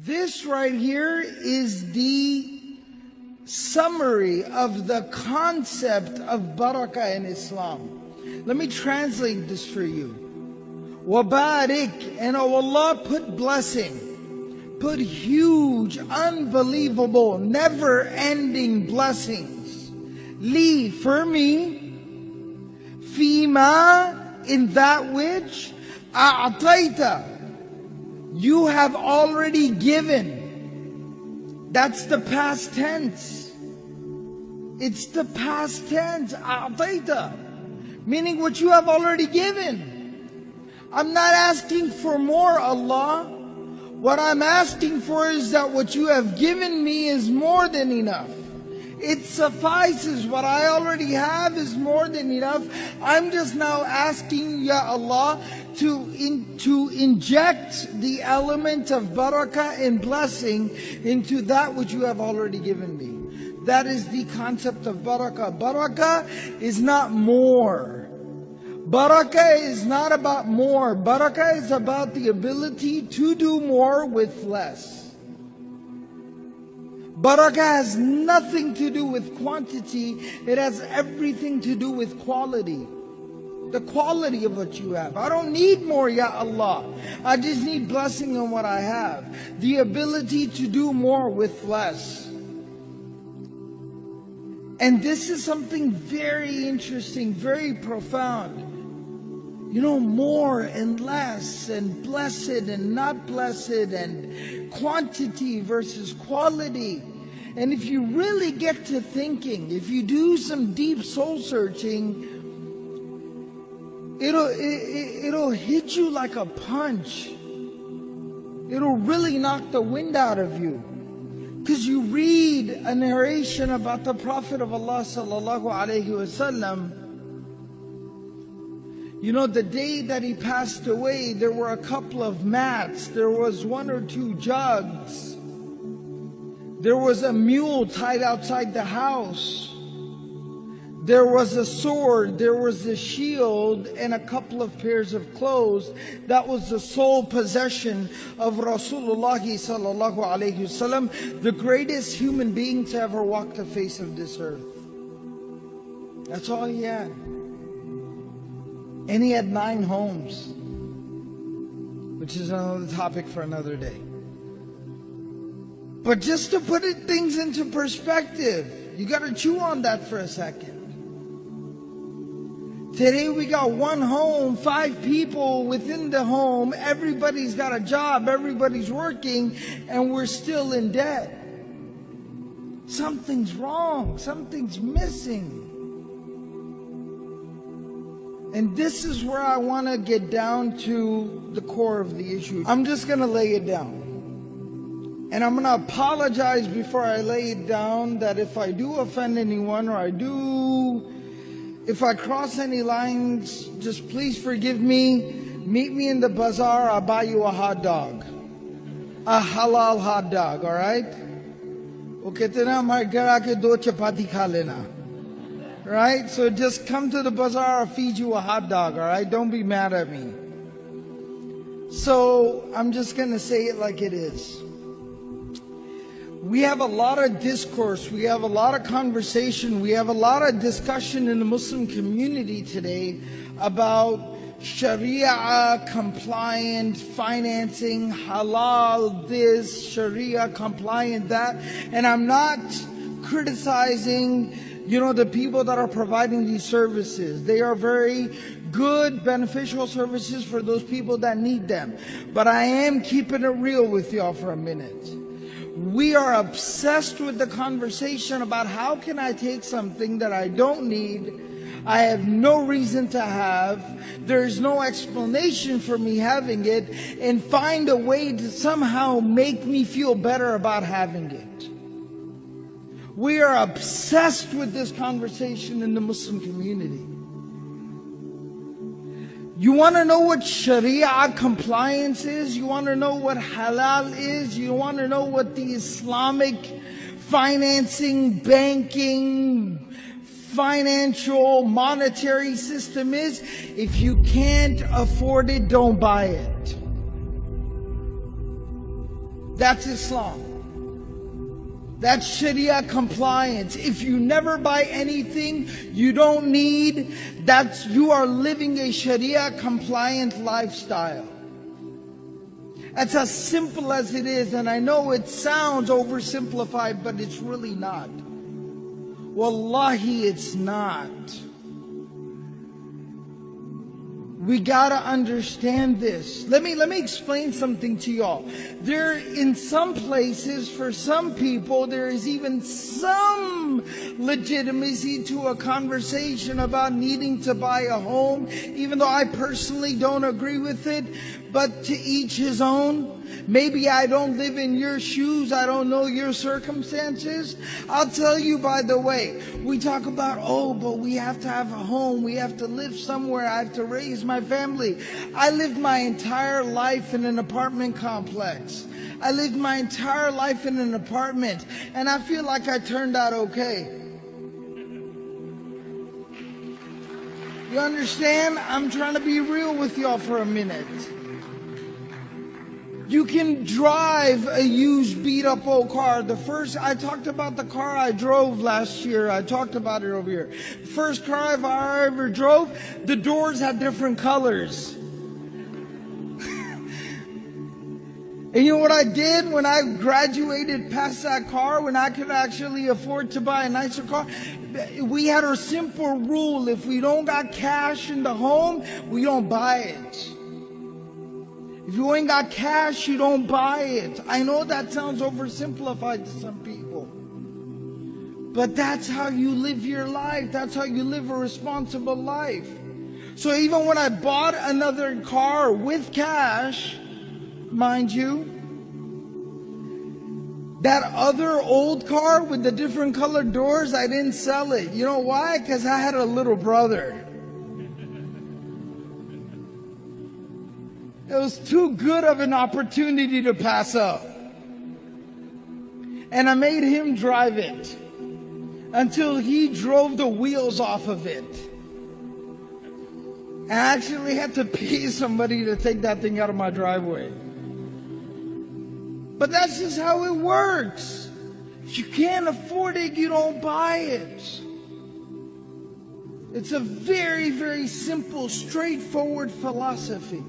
This right here is the summary of the concept of barakah in Islam. Let me translate this for you. Wabarik, and oh Allah, put blessing, put huge, unbelievable, never-ending blessings. Li, for me, fima, in that which, a'ataita, you have already given. That's the past tense. It's the past tense, a'ataita, meaning what you have already given. I'm not asking for more, Allah. What I'm asking for is that what you have given me is more than enough. It suffices. What I already have is more than enough. I'm just now asking, Ya Allah, to inject the element of barakah and blessing into that which you have already given me. That is the concept of barakah. Barakah is not more. Barakah is not about more. Barakah is about the ability to do more with less. Barakah has nothing to do with quantity. It has everything to do with quality. The quality of what you have. I don't need more, Ya Allah. I just need blessing on what I have. The ability to do more with less. And this is something very interesting, very profound. You know, more and less, and blessed and not blessed, and quantity versus quality. And if you really get to thinking, if you do some deep soul searching, it'll hit you like a punch. It'll really knock the wind out of you. Because you read a narration about the Prophet of Allah sallallahu alaihi wasallam. You know, the day that he passed away, there were a couple of mats. There was 1 or 2 jugs. There was a mule tied outside the house. There was a sword, there was a shield, and a couple of pairs of clothes. That was the sole possession of Rasulullah sallallahu alaihi wasallam, the greatest human being to ever walk the face of this earth. That's all he had. And he had 9 homes, which is another topic for another day. But just to put things into perspective, you got to chew on that for a second. Today we got 1 home, 5 people within the home, everybody's got a job, everybody's working, and we're still in debt. Something's wrong, something's missing. And this is where I want to get down to the core of the issue. I'm just going to lay it down. And I'm going to apologize before I lay it down that if I do offend anyone or if I cross any lines, just please forgive me. Meet me in the bazaar, I'll buy you a hot dog. A halal hot dog, alright? Right? So just come to the bazaar, I'll feed you a hot dog, alright? Don't be mad at me. So I'm just going to say it like it is. We have a lot of discourse, we have a lot of conversation, we have a lot of discussion in the Muslim community today about Sharia compliant financing, halal this, Sharia compliant that. And I'm not criticizing, the people that are providing these services. They are very good, beneficial services for those people that need them. But I am keeping it real with y'all for a minute. We are obsessed with the conversation about how can I take something that I don't need, I have no reason to have, there's no explanation for me having it, and find a way to somehow make me feel better about having it. We are obsessed with this conversation in the Muslim community. You want to know what Sharia compliance is? You want to know what halal is? You want to know what the Islamic financing, banking, financial, monetary system is? If you can't afford it, don't buy it. That's Islam. That's Sharia compliance. If you never buy anything you don't need, you are living a Sharia compliant lifestyle. That's as simple as it is, and I know it sounds oversimplified, but it's really not. Wallahi, it's not. We gotta understand this. Let me explain something to y'all. In some places, for some people, there is even some legitimacy to a conversation about needing to buy a home, even though I personally don't agree with it. But to each his own. Maybe I don't live in your shoes. I don't know your circumstances. I'll tell you, by the way, we talk about, but we have to have a home. We have to live somewhere. I have to raise my family. I lived my entire life in an apartment complex. I lived my entire life in an apartment, and I feel like I turned out okay. You understand? I'm trying to be real with y'all for a minute. You can drive a used beat-up old car. I talked about the car I drove last year. I talked about it over here. The first car I ever drove, the doors had different colors. And you know what I did when I graduated past that car, when I could actually afford to buy a nicer car? We had a simple rule. If we don't got cash in the home, we don't buy it. If you ain't got cash, you don't buy it. I know that sounds oversimplified to some people. But that's how you live your life. That's how you live a responsible life. So even when I bought another car with cash, mind you, that other old car with the different colored doors, I didn't sell it. You know why? Because I had a little brother. It was too good of an opportunity to pass up. And I made him drive it until he drove the wheels off of it. And I actually had to pay somebody to take that thing out of my driveway. But that's just how it works. If you can't afford it, you don't buy it. It's a very, very simple, straightforward philosophy.